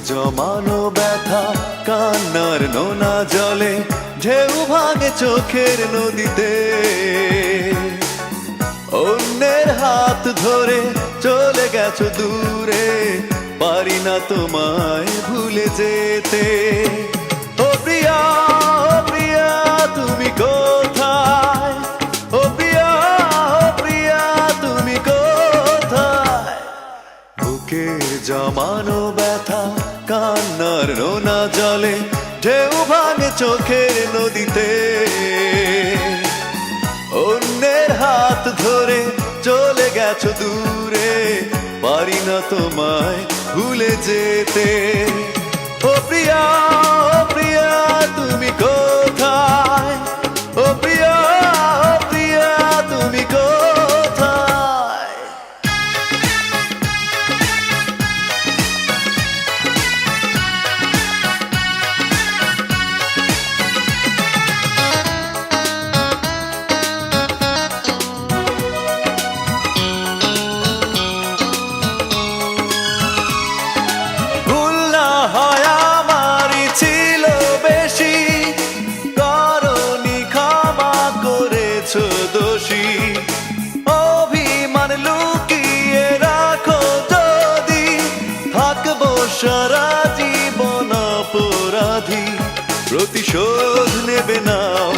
জমানো ব্যথা কান্নার নোনা জলে ঢেউ ভাঙে চোখের নদীতে। অন্যের হাত ধরে চলে গেছো দূরে, পারি না তোমায় ভুলে যেতে। ও প্রিয়া, ও প্রিয়া তুমি কোথায়? ও প্রিয়া, ও প্রিয়া তুমি কোথায়? বুকের জমানো ব্যথা কান্নার নোনা জলে ঢেউ ভাঙে চোখের নদীতে। অন্যের হাত ধরে চলে গেছো দূরে, পারি না তোমায় ভুলে যেতে। ও প্রিয়া, ও প্রিয়া তুমি কোথায়? ও প্রিয়া, ও প্রিয়া তুমি কোথায়? অভিমান লুকিয়ে রাখো যদি, থাকবো সারা জীবন অপরাধী। প্রতিশোধ নেবে নাও,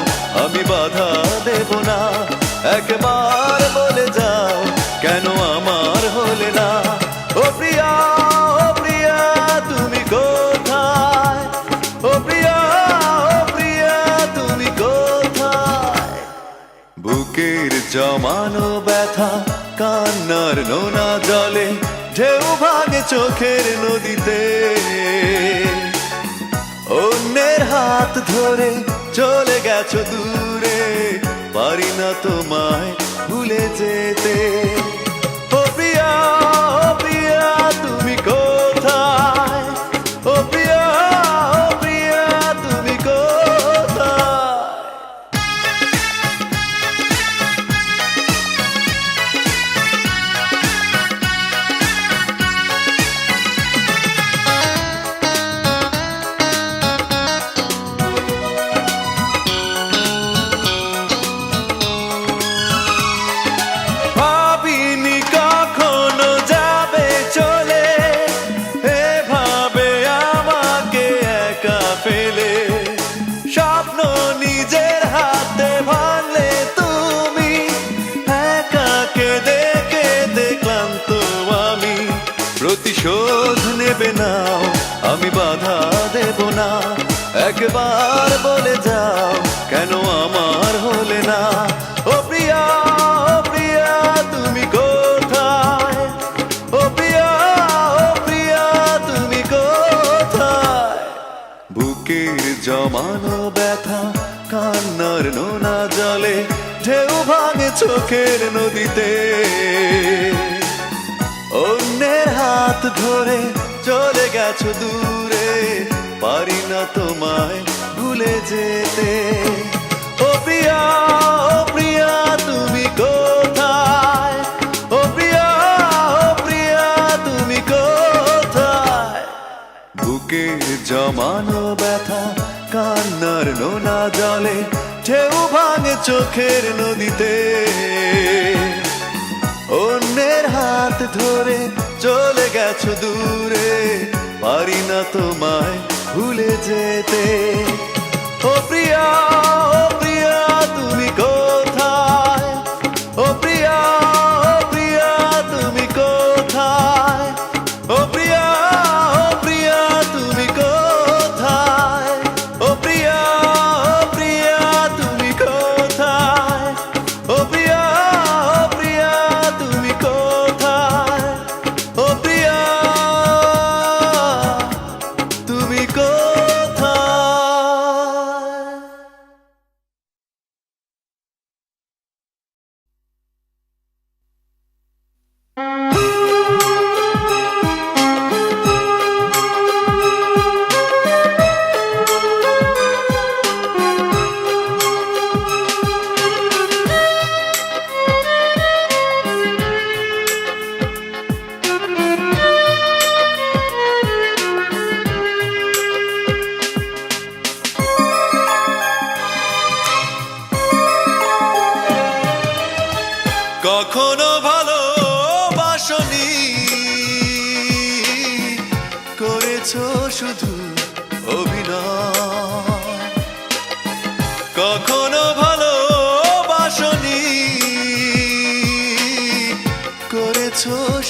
আমি বাধা দেব না। একবার বলে যাও, কেন আমার হলে না? ও প্রিয়া, ও প্রিয়া তুমি কোথায়? ও প্রিয়া, ও প্রিয়া তুমি কোথায়? বুকের জমানো ব্যথা কান্নার নোনা জলে ঢেউ ভাঙে চোখের নদীতে। অন্যের হাত ধরে চলে গেছো দূরে, পারি না তোমায় ভুলে যেতে। ও প্রিয়া, ও প্রিয়া তুমি কোথায়? ও প্রিয়া, ও প্রিয়া তুমি কোথায়? স্বপ্ন নিজের হাতে ভাঙলে তুমি, একা কেঁদে কেঁদে ক্লান্ত আমি। প্রতিশোধ নেবে নাও, আমি বাধা দেব না। একবার বলে যাও, কেন আমার হলে না? ও প্রিয়া, ও প্রিয়া তুমি কোথায়? ও প্রিয়া, ও প্রিয়া তুমি কোথায়? বুকের জমানো ব্যথা কান্নার নোনা জলে ঢেউ ভাঙে চোখের নদীতে। অন্যের হাত ধরে চলে গেছো দূরে, পারি না তোমায় ভুলে যেতে। ও প্রিয়া, ও প্রিয়া তুমি কোথায়? ও প্রিয়া, ও প্রিয়া তুমি কোথায়? বুকের জমানো ব্যথা কান্নার নোনা জলে ঢেউ ভাঙে চোখের নদীতে। অন্যের হাত ধরে চলে গেছো দূরে, পারি না তোমায় ভুলে যেতে। ও প্রিয়া, ও প্রিয়া তুমি কোথায়? ও প্রিয়া, ও প্রিয়া তুমি কোথায়? ও প্রিয়া, ও প্রিয়া তুমি কোথায়? ও প্রিয়া, ও প্রিয়া তুমি কোথায়? ও প্রিয়া, ও প্রিয়া তুমি কোথায়? ও প্রিয়া তুমি কোথায়?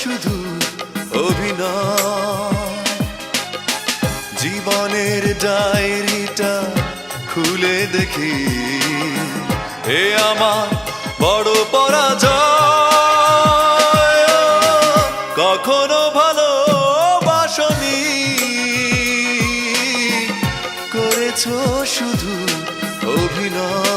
শুধু অভিনয়। জীবনের ডায়েরিটা খুলে দেখি, এ আমার বড় পরাজয়। কখনো ভালোবাসনি, করেছো শুধু অভিনয়।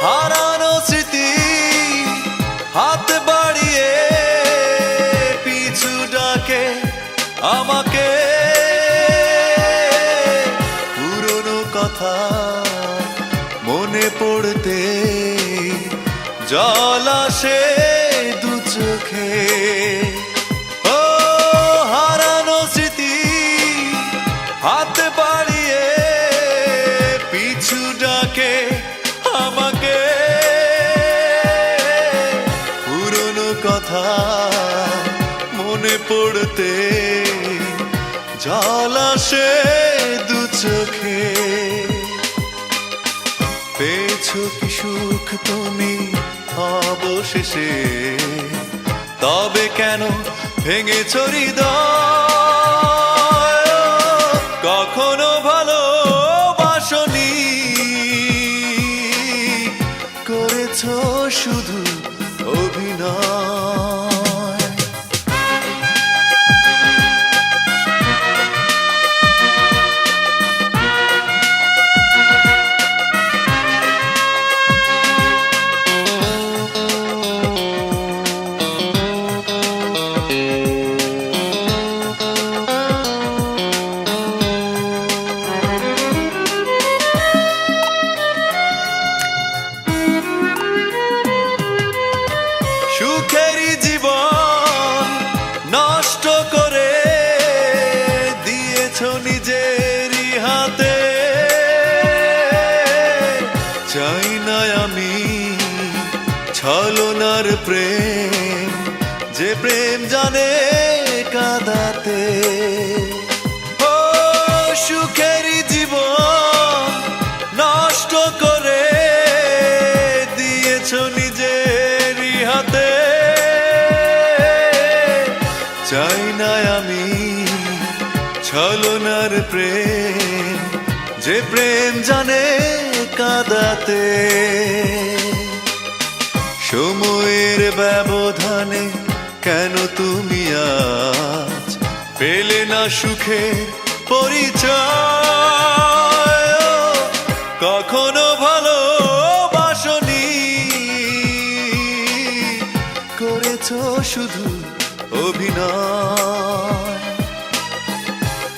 হারানো স্মৃতি হাত বাড়িয়ে পিছু ডাকে আমাকে, পুরনো কথা মনে পড়তে জল আসে দু চোখে। ও হারানো স্মৃতি হাত বাড়িয়ে পিছু ডাকে আমাকে, পুরনো কথা মনে পড়তে জল আসে দু চোখে। পেয়েছো কি সুখ তুমি অবশেষে, তবে কেন ভেঙেছো হৃদয়? কখনো ভালোবাসনি, করেছো শুধু অভিনয়। সুখেরই জীবন নষ্ট করে দিয়েছো নিজেরই হাতে। চাই না আমি ছলনার প্রেম, যে প্রেম জানে কাঁদাতে। ও সুখেরই জীবন নষ্ট করে দিয়েছো নিজেরই হাতে। চাই না আমি ছলনার প্রেম, যে প্রেম জানে কাঁদাতে। সময়ের ব্যবধানে কেন তুমি আজ পেলে না সুখের পরিচয়? কখনো ভালোবাসনি, করেছো শুধু অভিনয়।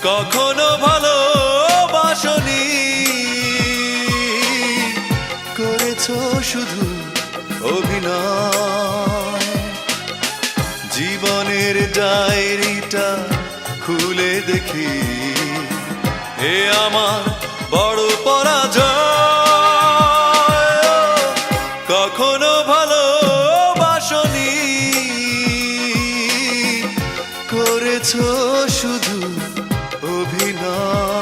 কখনো ভালোবাসনি, করেছো শুধু অভিনয়। জীবনের ডায়েরিটা খুলে দেখি, এ আমার বড় পরাজয়। কখনো ভালোবাসনি, করেছো শুধু অভিনয়।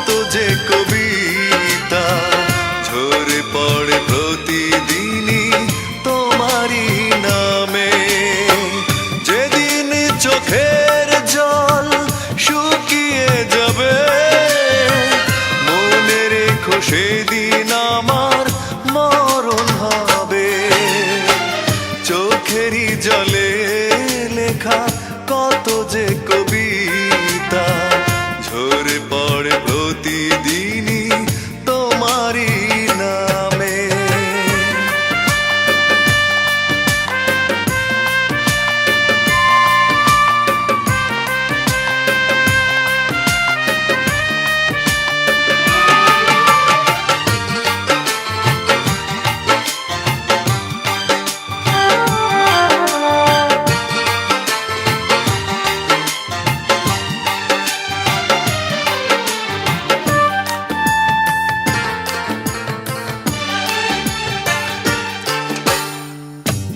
কত যে কবিতা ঝরে পড়ে প্রতিদিনই তোমারই নামে। যেদিন চোখের জল শুকিয়ে যাবে মনে রেখো সেদিন আমার মরণ হবে। চোখেরই জলে লেখা কত যে কবিতা ঝরে পড়ে প্রতিদিনই তোমারই নামে।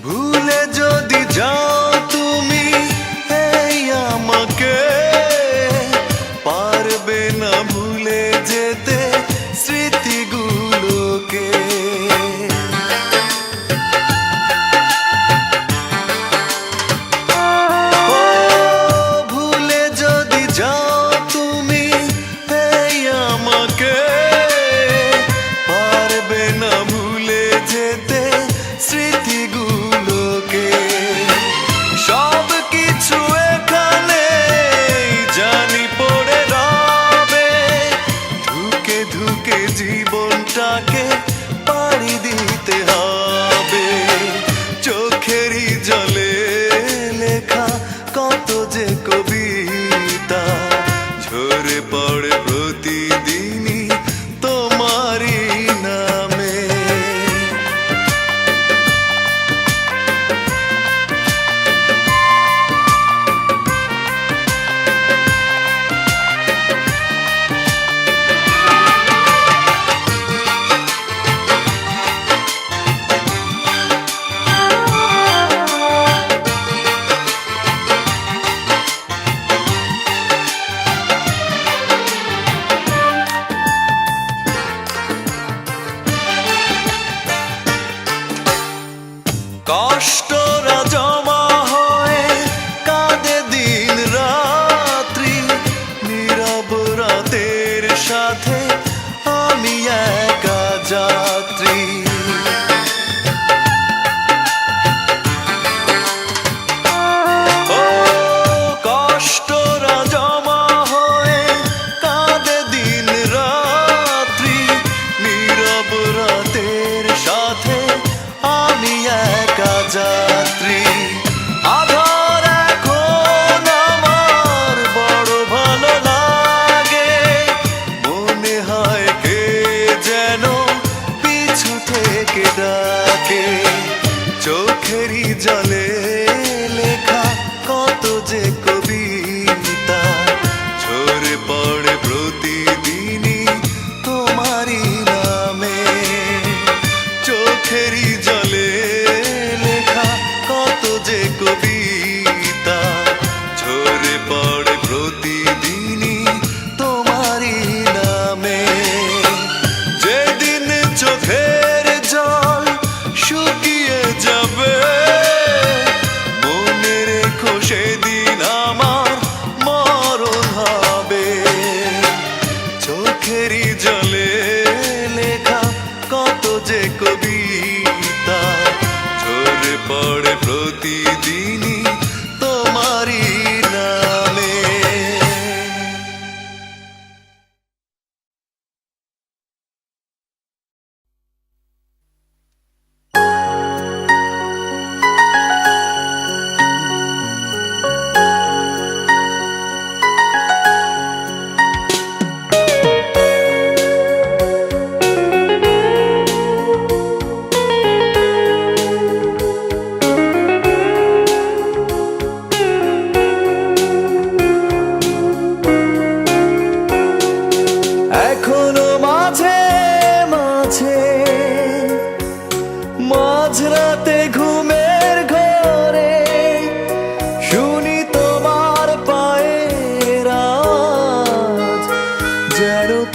ভুলে যদি যাও তুমি এই আমাকে পারবে না ভুলে যেতে স্মৃতিগুলোকে। ও ভুলে যদি যাও তুমি এই আমাকে পারবে না ভুলে যেতে স্মৃতিগুলোকে। সব কিছু এখানে জানি পড়ে রবে ধুকে ধুকে জীবনটাকে পাড়ি দিতে হবে। চোখেরই জলে লেখা কত যে কবিতা ঝরে পড়ে প্রতিদিনই তোমারই নামে।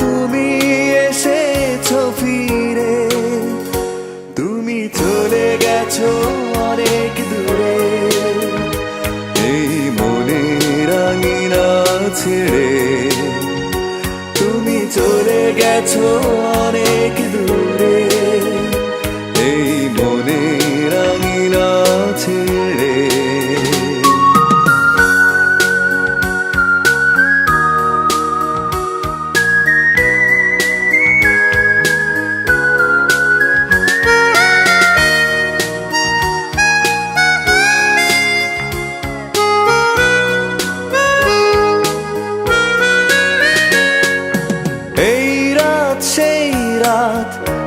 তুমি এসেছো ফিরে, তুমি চলে গেছো অনেক দূরে, এই মনের আঙিনা ছেড়ে। তুমি চলে গেছো অনেক দূরে, এই মনের আঙিনা ছেড়ে।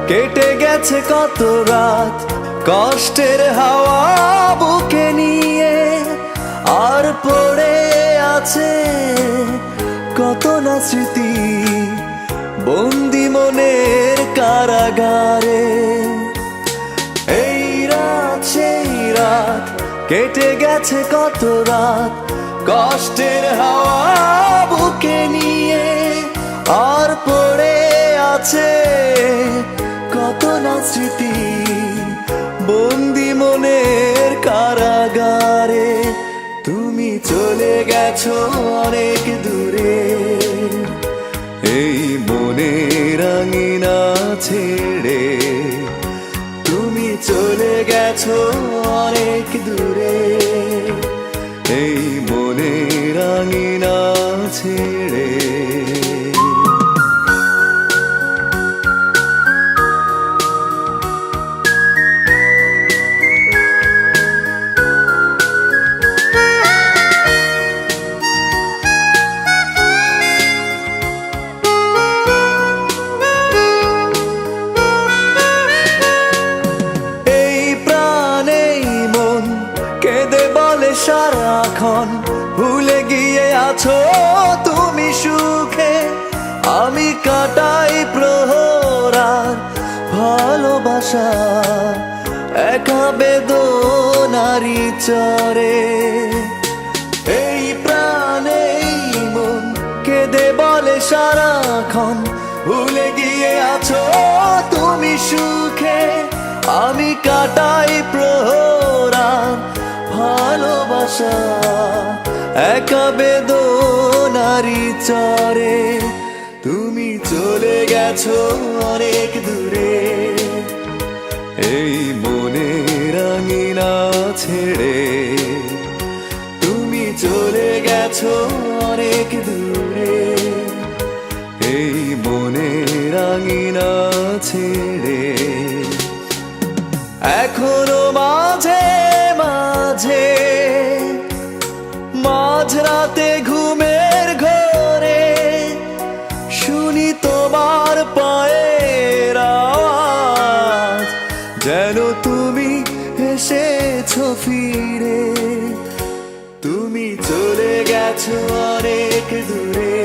কেটে গেছে কত রাত কষ্টের হাওয়া বুকে নিয়ে, আর পড়ে আছে কত না স্মৃতি বন্দি মনের কারাগারে। এই রাত সেই রাত কেটে গেছে কত রাত কষ্টের হাওয়া বুকে নিয়ে, আর পড়ে আছে কত না স্মৃতি বন্দি মনের কারাগারে। তুমি চলে গেছো অনেক দূরে, এই মনের আঙিনা ছেড়ে। তুমি চলে গেছো অনেক দূরে, এই মনের আঙিনা ছেড়ে। সারাক্ষণ ভুলে গিয়ে আছো তুমি সুখে, আমি কাটাই প্রহরার ভালোবাসা একা বেদনারি চরে। এই প্রাণে মন কেঁদে বলে সারাক্ষণ ভুলে গিয়ে আছো তুমি সুখে, আমি কাটাই প্রহরার ভালোবাসা একা বেদনারি চরে। তুমি চলে গেছো অনেক দূরে, এই মনের আঙিনা ছেড়ে। তুমি চলে গেছো অনেক দূরে, এই মনের আঙিনা ছেড়ে। এখনো মাঝে মাঝে মাঝরাতে ঘুমের ঘরে শুনি তোমার পায়ের আওয়াজ, যেন তুমি এসেছো ফিরে। তুমি চলে গেছো অনেক দূরে,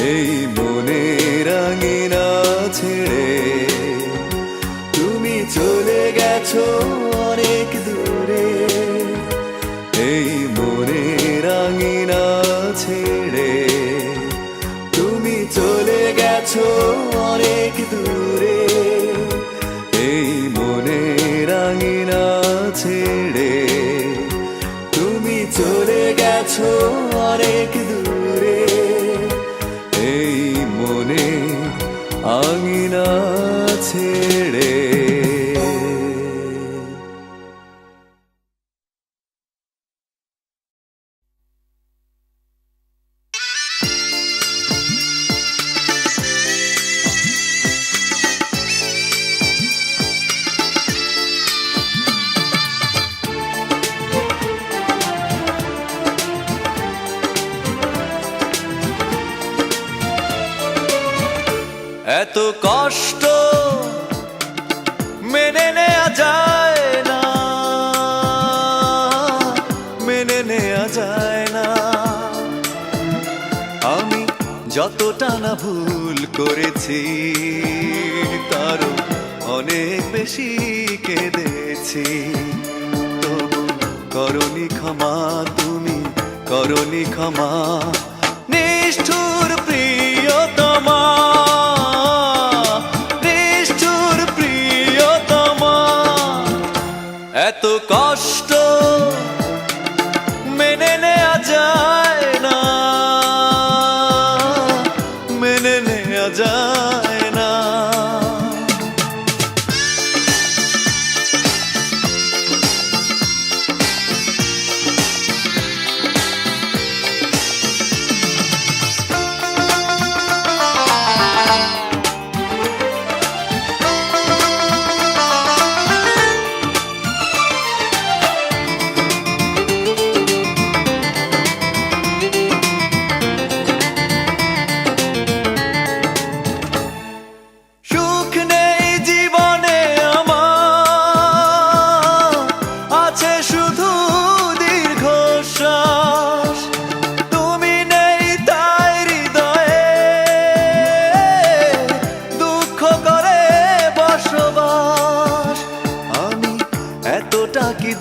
এই মনের আঙিনা ছেড়ে। তুমি চলে গেছো অনেক দূরে, এই মনের আঙিনা ছেড়ে। তুমি চলে গেছো অনেক দূরে, এই মনের আঙিনা ছেড়ে। তুমি চলে গেছো অনেক দূরে, এই মনের আঙিনা ছেড়ে। এত কষ্ট মেনে নেওয়া যায় না, মেনে নেওয়া যায় না। আমি যতটা না ভুল করেছি তারও অনেক বেশি কেঁদেছি। তবু করনি ক্ষমা, তুমি করনি ক্ষমা। নিষ্ঠুর প্রিয় মেনে নেওয়া যায় না।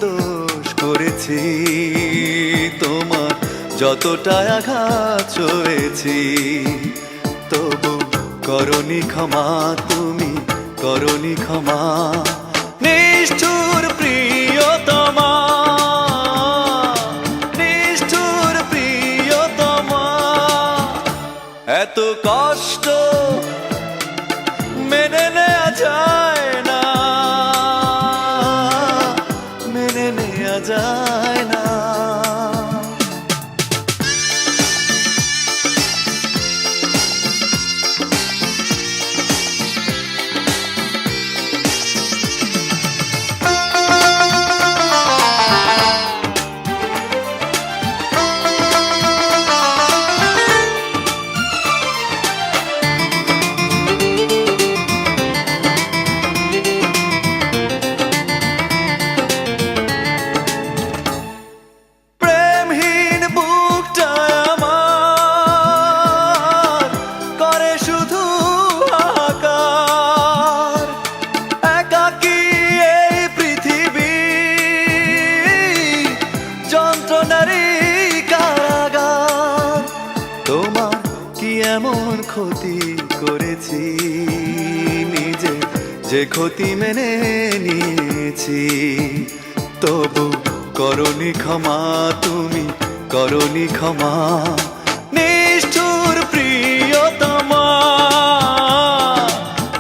দোষ করেছি তোমার, যতটা আঘাত সয়েছি, তবু করনি ক্ষমা, তুমি করনি ক্ষমা। নিষ্ঠুর প্রিয়তমা, নিষ্ঠুর প্রিয়তমা, এত কষ্ট মেনে নেওয়া যায় না, মেনে নেওয়া যায় না। তোমার কি এমন ক্ষতি করেছি, নিজে যে ক্ষতি মেনে নিয়েছি, তবু করনি ক্ষমা, তুমি করনি ক্ষমা। নিষ্ঠুর প্রিয়তমা,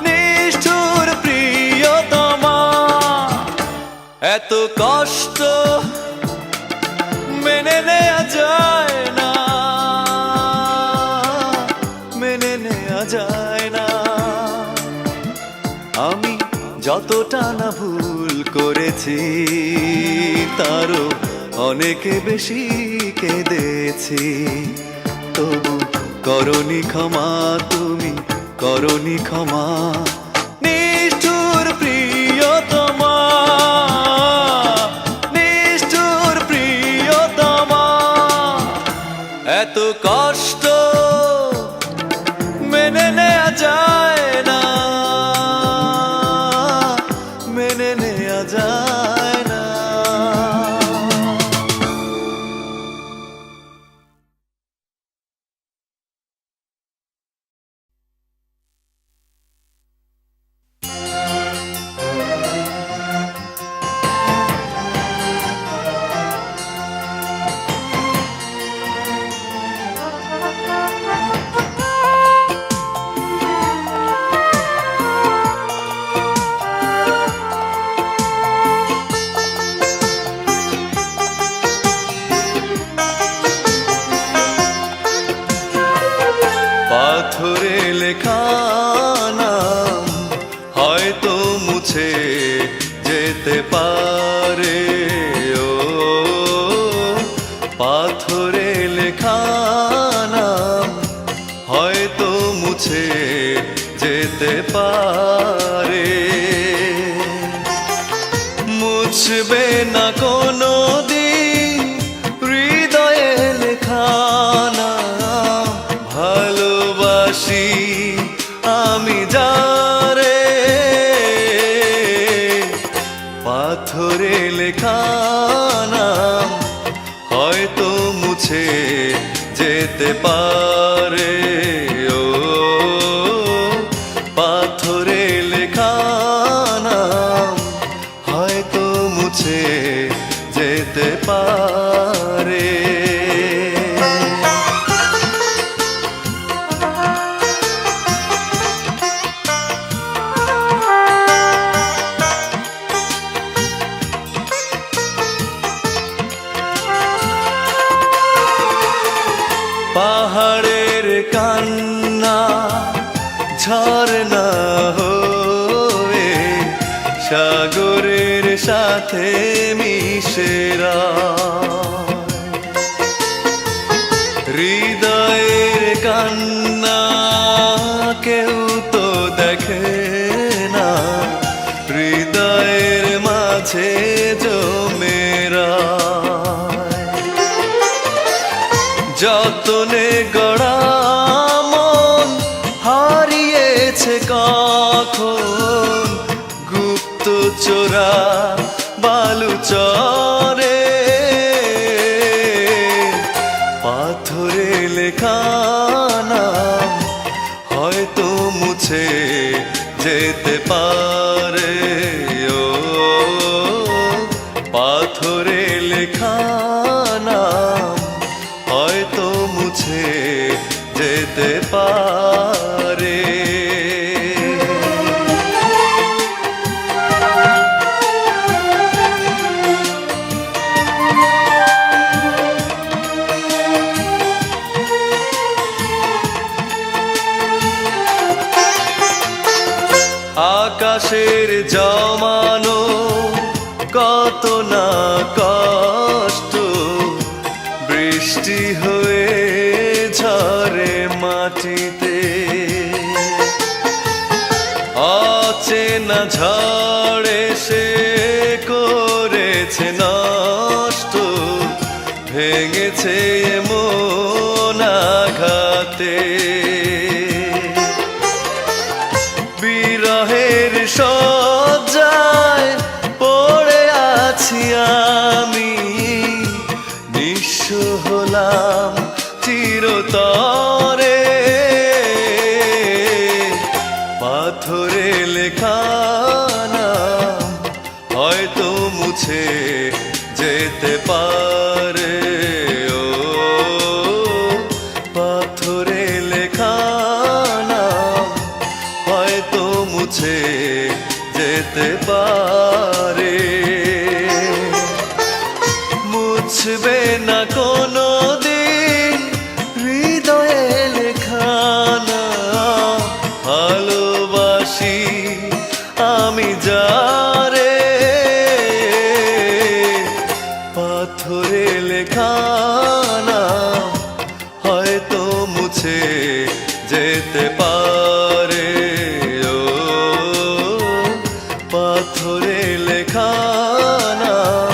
নিষ্ঠুর প্রিয়তমা, এত কষ্ট মেনে নেওয়া যায় না, মেনে নেওয়া যায় না। আমি যতটা না ভুল করেছি, তারও অনেক বেশি কেঁদেছি, তবু করনি ক্ষমা, তুমি করনি ক্ষমা। নিষ্ঠুর প্রিয়তমা, নিষ্ঠুর প্রিয়তমা, এত কষ্ট মেনে নেওয়া যায় না, মেনে নেওয়া যায় না। পাথরে লেখা নাম হয়তো মুছে যেতে পারে, ও পাথরে লেখা নাম হয়তো মুছে যেতে পারে, মুছবে না কোনো দিন হৃদয়ে লেখা নাম। ভালোবাসি আমি যারে, পাথরে লেখা নাম হয়তো মুছে যেতে পারে, ও পাথরে লেখা নাম হয়তো মুছে যেতে পারে। ঝরনা হয়ে সাগরের সাথে মিশেরা, হৃদয়ের কান্না কেউ তো দেখে না, হৃদয়ের মাঝে জমেরা। যতনে গড়া মন হারিয়েছে কখন, গুপ্ত চোরা বালুচরে পাথরে লেখা নাম হয়তো মুছে যেতে পারে। ও পাথরে লেখা নাম হয়তো মুছে যেতে পারে। আকাশের জমানো কত না কষ্ট, বৃষ্টি হয়ে ঝরে মাটিতে। অচেনা ঝড়ে সে করেছে নষ্ট, ভেঙেছে মন আঘাতে। বিরহের শয্যায় পড়ে আছি আমি, নিঃস্ব হলাম চিরতরে। পাথরে লেখা নাম হয়তো মুছে যেতে পারে। ও পাথরে লেখা নাম হয়তো মুছে যেতে পারে। মুছবে না কোনো দিন হৃদয়ে লেখা নাম, ভালোবাসি আমি যারে। পাথরে লেখা নাম হয়তো মুছে যেতে পারে। ও পাথরে লেখা নাম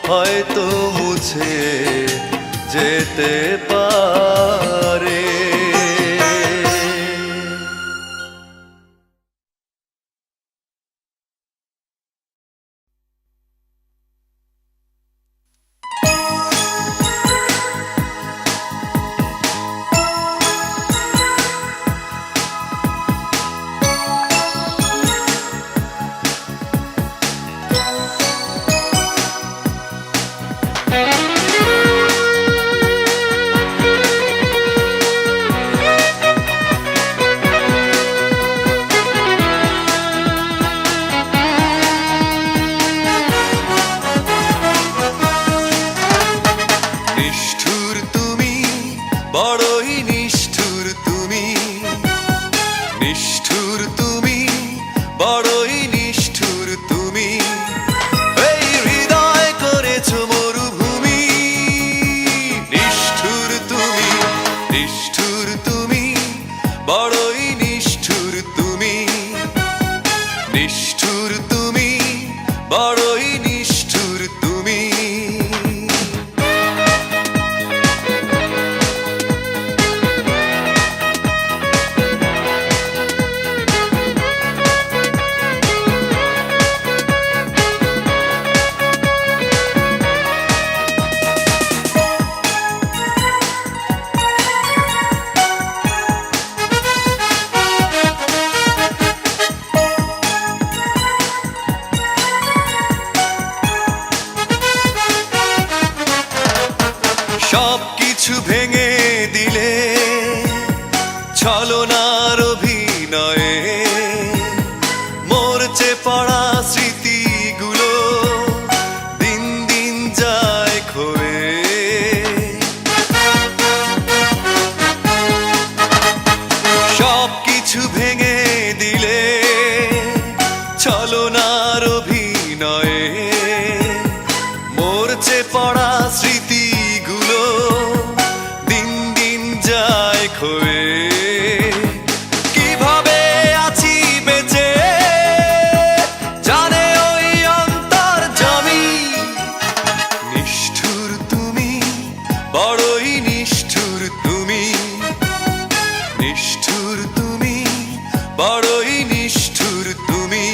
হয়তো মুছে যেতে পারে। সবকিছু ভেঙে দিলে ছলনার অভিনয়ে মরচে পড়া স্মৃতিগুলো দিন দিন যায় ক্ষয়ে। সবকিছু কিছু ভেঙে দিলে ছলনার অভিনয়ে মরচে পড়া স্মৃতিগুলো দিন দিন যায় ক্ষয়ে কিভাবে আছি বেঁচে জানে ওই অন্তর্যামী নিষ্ঠুর তুমি বড়ই নিষ্ঠুর তুমি নিষ্ঠুর তুমি বড়ই নিষ্ঠুর তুমি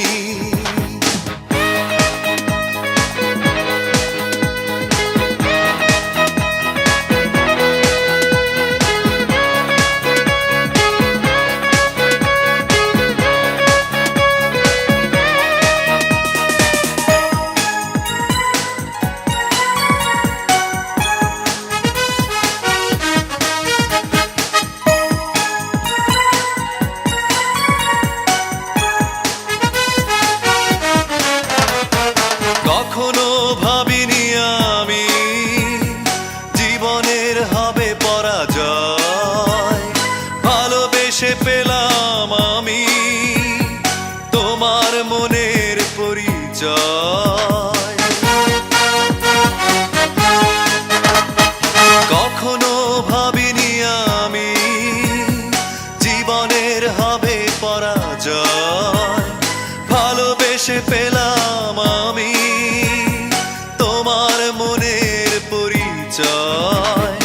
কখনো ভাবিনি আমি জীবনের হবে পরাজয় ভালোবেসে পেলাম আমি তোমার মনের পরিচয় কখনো ভাবিনি আমি জীবনের হবে পরাজয় ভালোবেসে পেলাম আমি তোমার মনের পরিচয়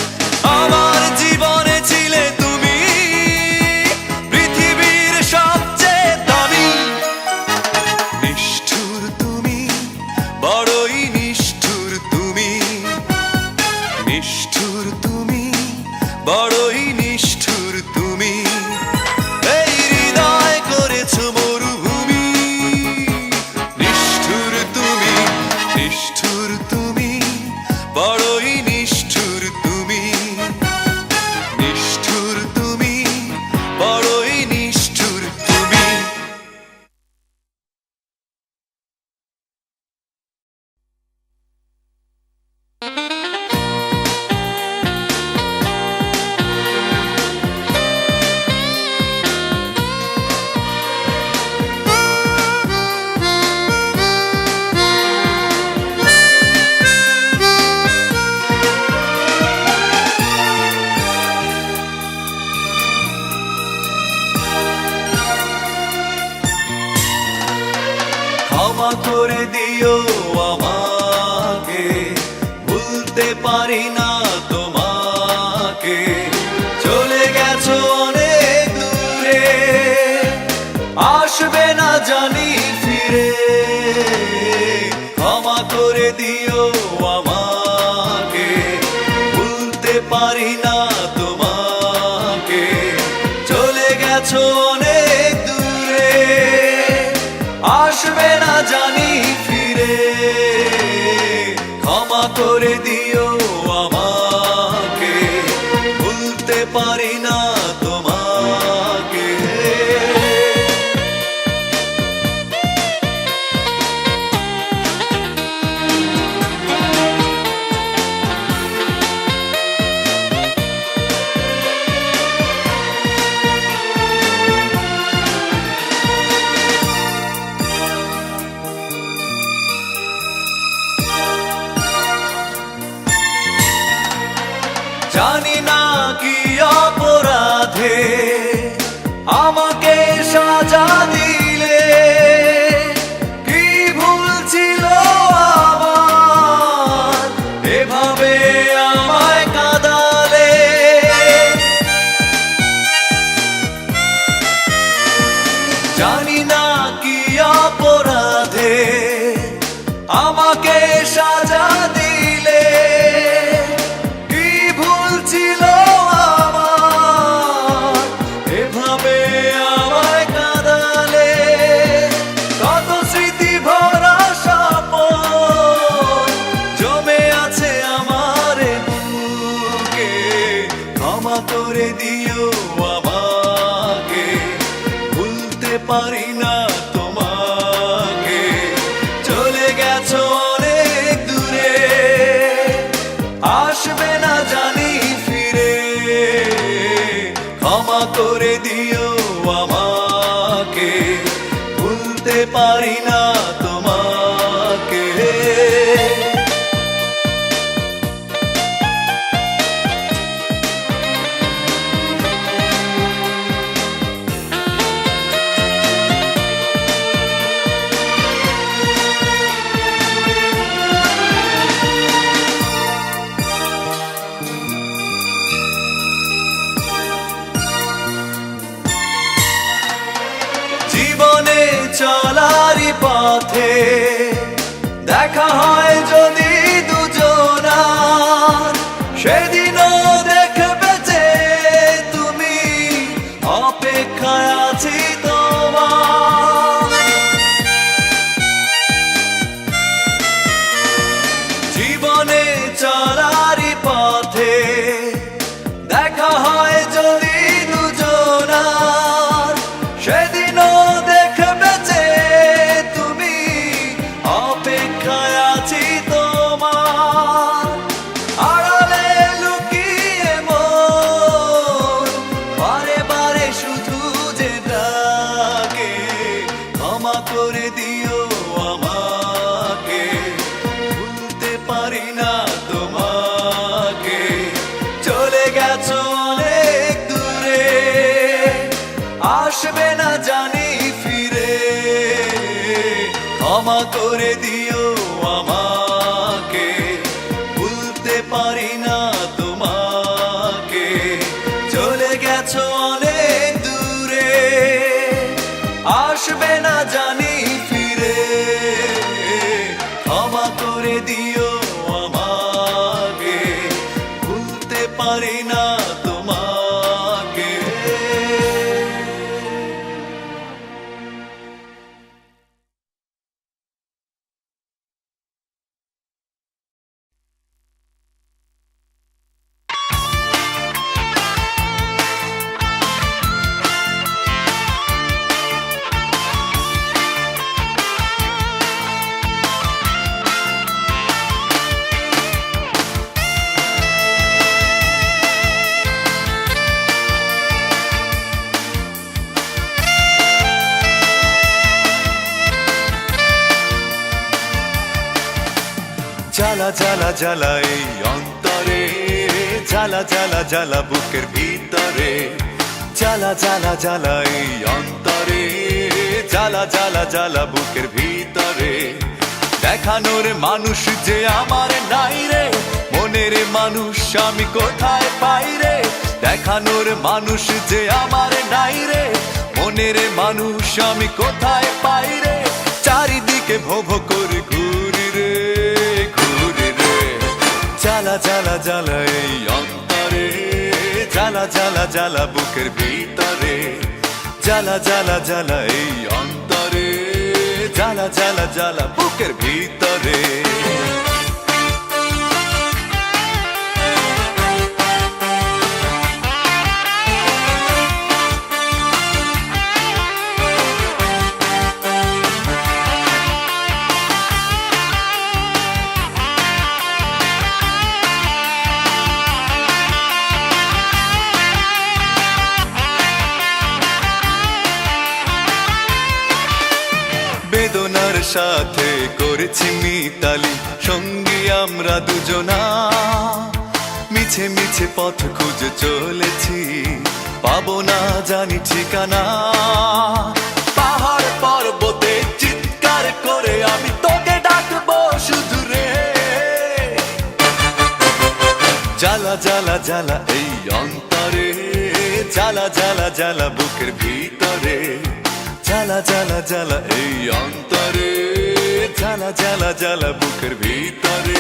আমার জীবনে ছিলে তুমি পৃথিবীর সবচেয়ে দামি নিষ্ঠুর তুমি বড়ই নিষ্ঠুর তুমি নিষ্ঠুর তুমি বড়ই নিষ্ঠুর তুমি এই হৃদয় করেছো মরুভূমি নিষ্ঠুর তুমি নিষ্ঠুর তুমি বড়ই নিষ্ঠুর তুমি নিষ্ঠুর তুমি বড়ই নিষ্ঠুর তুমি ক্ষমা করে দিও আমাকে ভুলতে পারি না তোমাকে চলে গেছো অনেক দূরে আসবে না জানি ফিরে ক্ষমা করে দিও আমাকে ভুলতে পারি না তোমাকে চলে গেছো অনেক দূরে আসবে না জানি ফিরে ক্ষমা করে দিও আমাকে ভুলতে পারি না তোমাকে জানি না কি অপরাধে আমাকে সাজা দিলে কি ভুল ছিল আমার এভাবে আমায় কাঁদালে জানি না কি অপরাধে আমাকে সাজা দিলে ছিল আমার এভাবে আমায় কাঁদালে কত স্মৃতি ভরা স্বপন জমে আছে আমার বুকে ক্ষমা করে দিও আমাকে ভুলতে পারি না তোমাকে চলে গেছো অনেক দূরে আসবে না জানি ফিরে ক্ষমা করে দিও আমাকে পারি না তোমাকে। জীবনে চলারই পথে দেখা হয় যদি দুজনার, সেদিনও দেখবে যে তুমি, অপেক্ষায় আছি তোমার। জীবনে চলারই পথে দেখা হয় যদি দুজনার, সেদিনও দেখবে যে তুমি, অপেক্ষায় আছি তোমার। আড়ালে লুকিয়ে মন বারে বারে শুধু যে ডাকে, ক্ষমা করে দিও আমাকে, ভুলতে পারি না তোমাকে। চলে গেছো অনেক দূরে, আসবে না জানি ফিরে, ক্ষমা করে দিও আমাকে, ভুলতে পারি না তোমাকে। চলে গেছো অনেক দূরে, আসবে না জানি ফিরে, ক্ষমা করে দিও আমাকে, ভুলতে পারি না তোমাকে। জ্বালা জ্বালা জ্বালা এই অন্তরে, জ্বালা জ্বালা জ্বালা বুকের ভিতরে, জ্বালা জ্বালা জ্বালা এই অন্তরে, জ্বালা জ্বালা জ্বালা বুকের ভিতরে। দেখানোর মানুষ যে আমার নাই রে, মনের মানুষ আমি কোথায় পাই রে। দেখানোর মানুষ যে আমার নাই রে, মনের মানুষ আমি কোথায় পাই রে। চারিদিকে ভো ভো করে ঘুরি রে, ঘুরি রে। জ্বালা জ্বালা জ্বালা এই অন্তরে, জ্বালা জ্বালা জ্বালা বুকের ভিতরে, জ্বালা জ্বালা জ্বালা এই অন্তরে, জ্বালা জ্বালা জ্বালা বুকের ভিতরে। বেদনার সাথে করেছি মিতালি, সঙ্গী আমরা দুজনা। মিছে মিছে পথ খুঁজে চলেছি, পাবো না জানি ঠিকানা। পাহাড় পর্বতে চিৎকার করে আমি তোকে ডাকবো শুধু রে। জ্বালা জ্বালা জ্বালা এই অন্তরে, জ্বালা জ্বালা জ্বালা বুকের ভিতরে, জ্বালা জ্বালা জ্বালা এই অন্তরে, জ্বালা জ্বালা জ্বালা বুকের ভিতরে।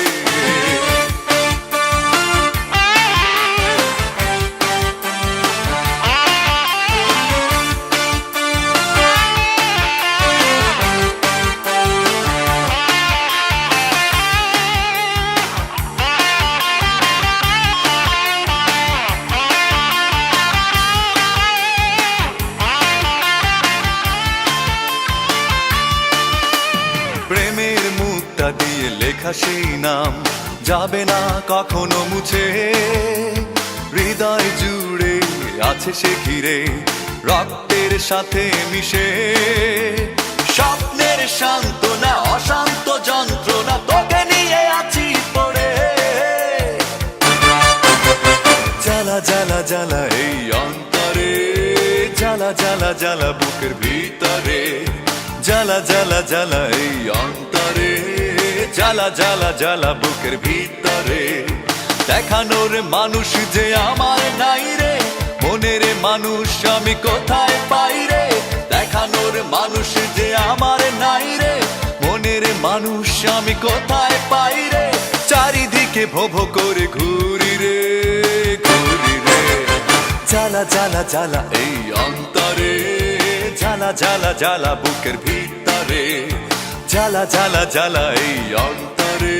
প্রেমের মুখটা দিয়ে লেখা সেই নাম যাবে না কখনো মুছে। হৃদয় জুড়ে আছে সে ঘিরে, রক্তের সাথে মিশে। স্বপ্নের সান্ত্বনা, অশান্ত যন্ত্রণা তোকে নিয়ে আছি পড়ে। জ্বালা জ্বালা জ্বালা এই অন্তরে, জ্বালা জ্বালা জ্বালা বুকের ভিতরে, জ্বালা জ্বালা জ্বালা এই অন্তরে, জ্বালা জ্বালা জ্বালা বুকের ভিতরে। দেখানোর মানুষ যে আমার নাই রে, মনের মানুষ আমি কোথায় পাই রে। দেখানোর মানুষ যে আমার নাই রে, মনের মানুষ আমি কোথায় পাই রে। চারিদিকে ভো ভো করে ঘুরি রে, ঘুরি রে। জ্বালা জ্বালা জ্বালা এই অন্তরে, জ্বালা জ্বালা জ্বালা বুকের ভিতরে, জ্বালা জ্বালা জ্বালা এই অন্তরে,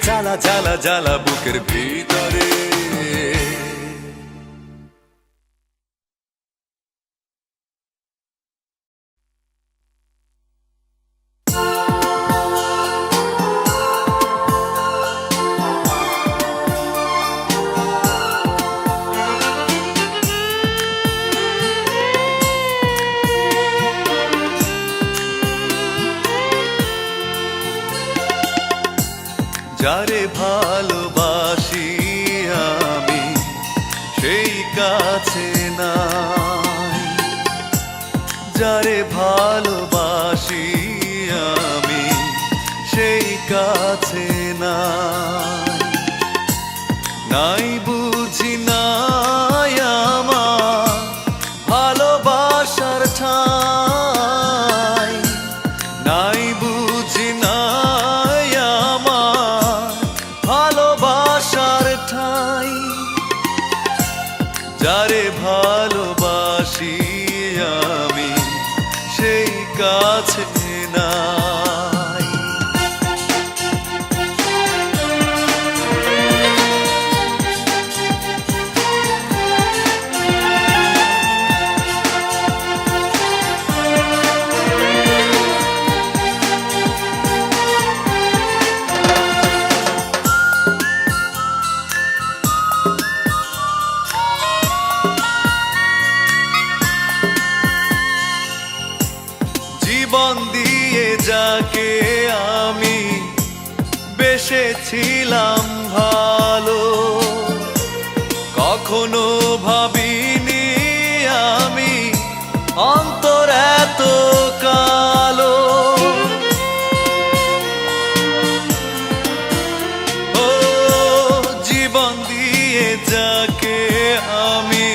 জ্বালা জ্বালা জ্বালা বুকের ভিতরে। যারে ভালোবাসি আমি সেই কাছে নাই, যারে ভালোবাসি আমি সেই কাছে নাই। নাই বুঝি নাই আমার ভালোবাসার ঠাই, নাই বুঝি নাই আমার ভালোবাসার ঠাই। যারে ভালোবাসি আমি সেই কাছে নাই। জীবন দিয়ে যাকে আমি বেসেছিলাম ভালো, কখনো ভাবিনি আমি অন্তর এত কালো। ও জীবন দিয়ে যাকে আমি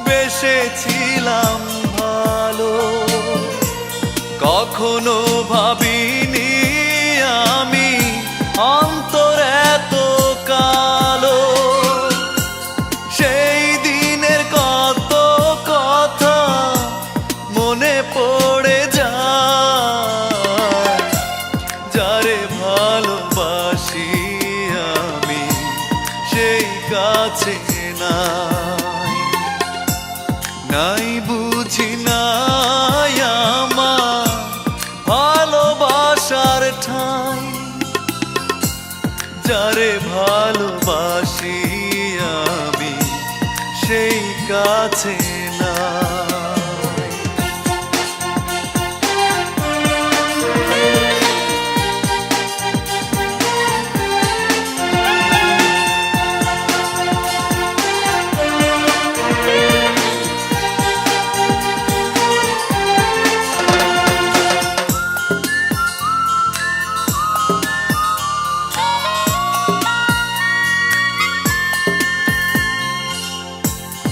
বেসেছিলাম ভালো, কখনো ভাবিনি আমি অন্তর এত কালো। সেই দিনের কত কথা মনে পড়ে যায়, যারে ভালোবাসি আমি সেই কাছে নাই। নাই বুঝি নাই আমার ভালোবাসার ঠাই, যারে ভালোবাসি আমি সেই কাছে নাই।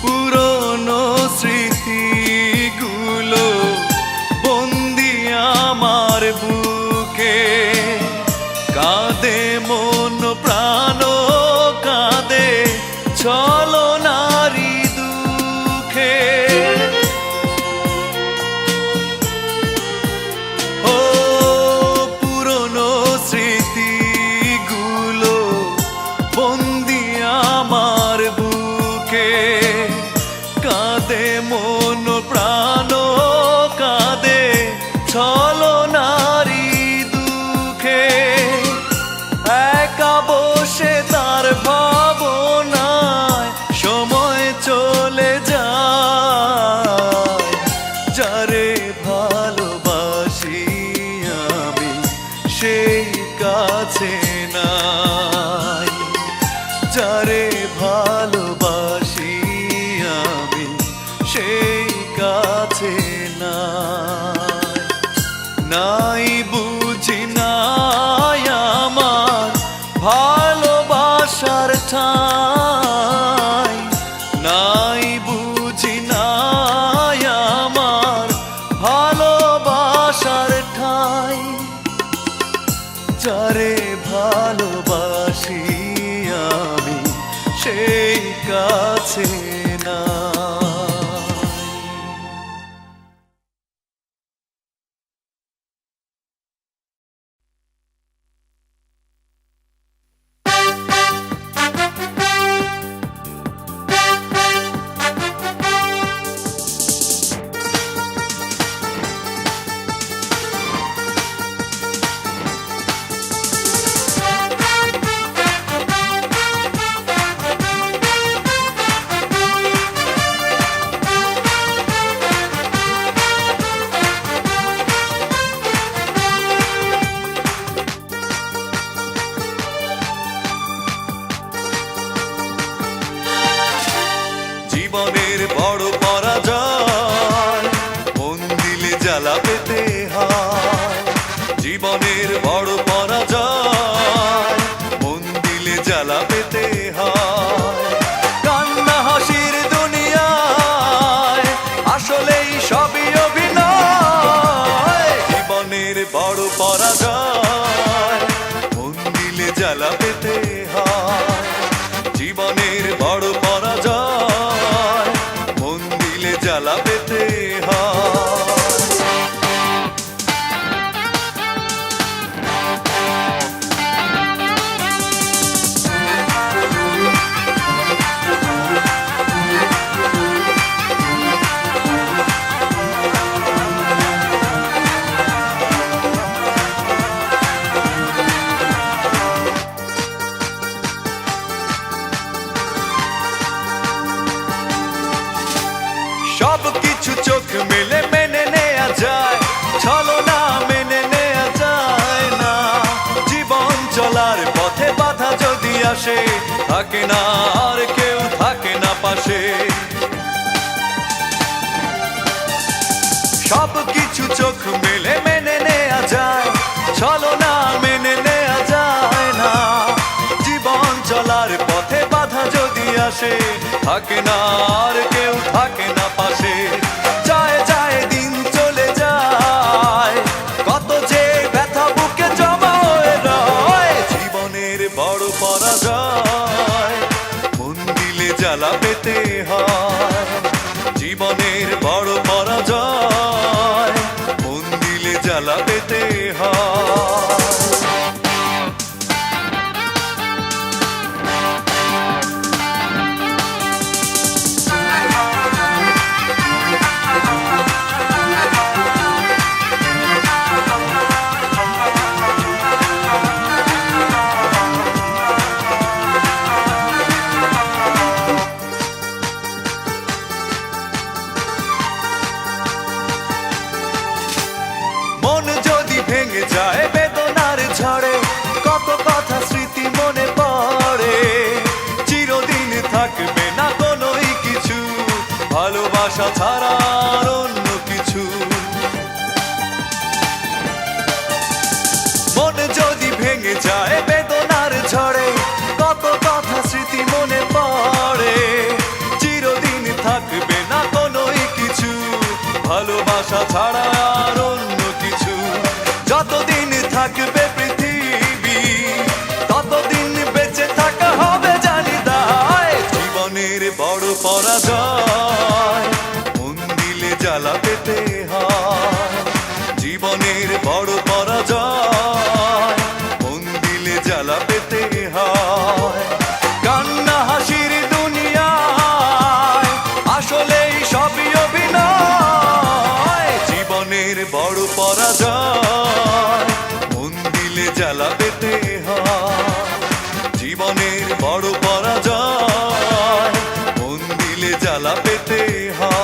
পুরনো স্মৃতিগুলো বন্দি আমার বুকে, কাঁদে মন প্রাণ কাঁদে ছলনারি দুঃখে। ও পুরনো স্মৃতিগুলো বন্দি আমার বুকে, কাঁদে মন প্রাণ কাঁদে ছলনারি দুঃখে। একা বসে তার ভাবনায় সময় চলে যায়, যারে ভালোবাসি কাছে না। জীবনের বড় পরাজয় মন দিলে জ্বালা পেতে হয়। জীবনের বড় পরাজয় মন দিলে জ্বালা পেতে হয়। কান্না হাসির দুনিয়ায় আসলেই সবই অভিনয়। জীবনের বড় পরাজয় মন দিলে জ্বালা পেতে হয়। জীবনের বড় পরাজয় মন দিলে জ্বালা পেতে হয়। সব কিছু চোখ মেলে মেনে নেয়া যায়, ছলনা মেনে নেয়া যায় না। জীবন চলার পথে বাধা যদি আসে, থাকে না আর কেউ থাকে না পাশে। সব কিছু চোখ মেলে মেনে নেয়া যায়, ছলনা মেনে নেয়া যায় না। জীবন চলার পথে বাধা যদি আসে, থাকে না আর কেউ থাকে না পাশে। যায় যায় দিন চলে যায়, কত যে ব্যথা বুকে জমা হয়ে রয়। জীবনের বড় পরাজয় মন দিলে জ্বালা পেতে হয়। জীবনের বড় পরাজয় মন দিলে জ্বালা পেতে হয়। মন যদি ভেঙে যায় বেদনার ঝড়ে, কত কথা স্মৃতি মনে পড়ে। চিরদিন থাকবে না কোনোই কিছু, ভালোবাসা ছাড়া আর অন্য কিছু। মন যদি ভেঙে যায় বেদনার ঝড়ে, কত কথা স্মৃতি মনে পড়ে। চিরদিন থাকবে না কোনোই কিছু, ভালোবাসা ছাড়া আর অন্য কিছু। যতদিন থাকবে পৃথিবী, ততদিন বেঁচে থাকা হবে জানি দায়। জীবনের বড় পরাজয় মন দিলে জ্বালা পেতে হয়। জীবনের বড় পরাজয় মন দিলে জ্বালা পেতে হয়। কান্না হাসির দুনিয়ায় আসলেই সবই অভিনয়। জীবনের বড় পরাজয় মন দিলে জ্বালা পেতে হয়। জীবনের বড় পরাজয় মন দিলে জ্বালা পেতে হয়।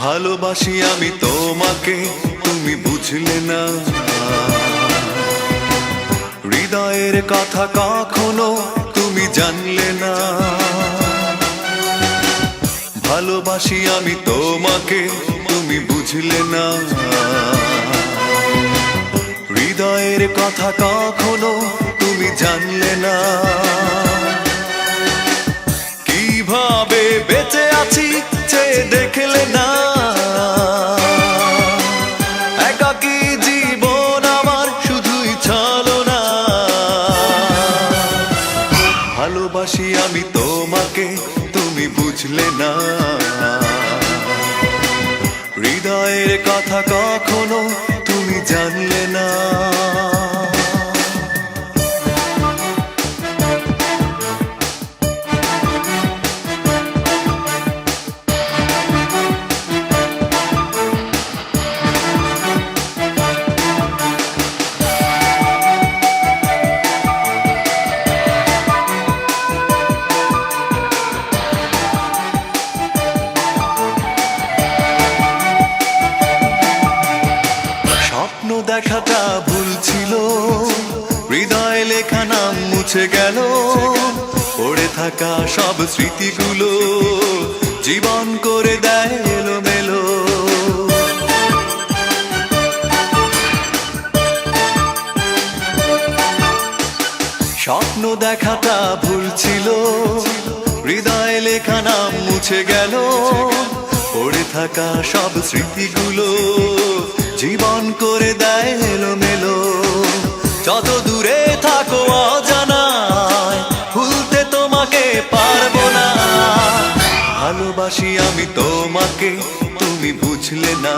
ভালোবাসি আমি তোমাকে, তুমি বুঝলে না। হৃদয় হৃদয়ের কথা কখনো তুমি জানলে না। ভালোবাসি আমি তোমাকে, তুমি বুঝলে না। হৃদয়ের কথা কখনো তুমি জানলে না। কিভাবে বেঁচে আছি চেয়ে দেখলে না। একাকী জীবন আমার শুধুই ছলনা। ভালোবাসি আমি তোমাকে, তুমি বুঝলে না। হৃদয়ের কথা কখনো তুমি জানলে না। স্বপ্ন দেখাটা ভুল ছিল, হৃদয়ে লেখা নাম মুছে গেল। পড়ে থাকা সব স্মৃতিগুলো জীবন করে দেয় এলোমেলো। স্বপ্ন দেখাটা ভুল ছিল, হৃদয়ে লেখা নাম মুছে গেল। পড়ে থাকা সব স্মৃতিগুলো জীবন করে দেয় এলোমেলো। যত দূরে থাকো অজানায়, ভুলতে তোমাকে পারবো না। ভালোবাসি আমি তোমাকে, তুমি বুঝলে না।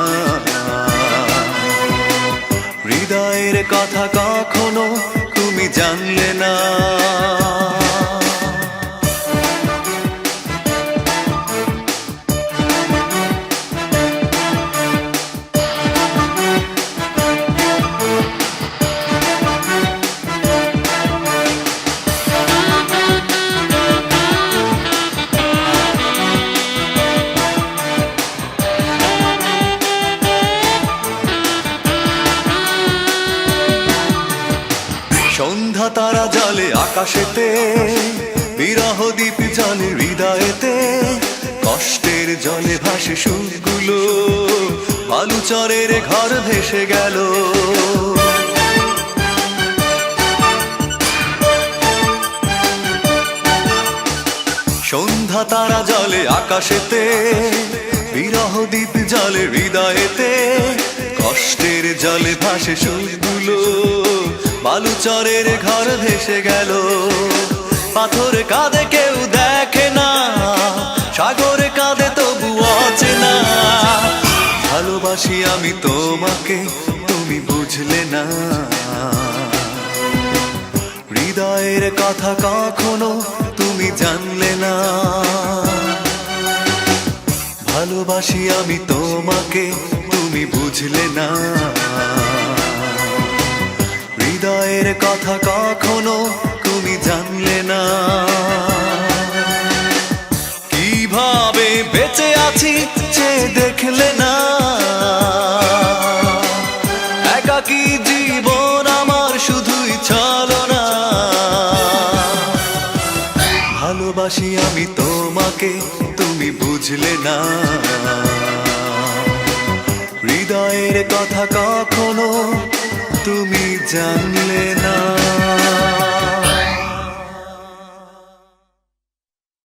হৃদয়ের কথা কখনো তুমি জানলে না। সন্ধ্যা তারা জলে আকাশেতে, বিরহ দ্বীপ জলে হৃদয়েতে। কষ্টের জলে ভাসে সুরগুলো, বালুচরের ঘর ভেসে গেল। সন্ধ্যা তারা জলে আকাশেতে, বিরহ দ্বীপ জলে হৃদয়েতে। কষ্টের জলে ভাসে সুরগুলো, বালুচরের ঘর ভেসে গেল। পাথর কাঁদে কেউ দেখে না, সাগর কাঁদে তবু অচেনা। ভালোবাসি আমি তোমাকে, তুমি বুঝলে না। হৃদয়ের কথা কখনো তুমি জানলে না। ভালোবাসি আমি তোমাকে, তুমি বুঝলে না। হৃদয়ের কথা কখনো তুমি জানলে না। কিভাবে বেঁচে আছি চেয়ে দেখলে না। একাকী জীবন আমার শুধুই ছলনা। ভালোবাসি আমি তোমাকে, তুমি বুঝলে না। হৃদয়ের কথা কখনো তুমি জানলে না।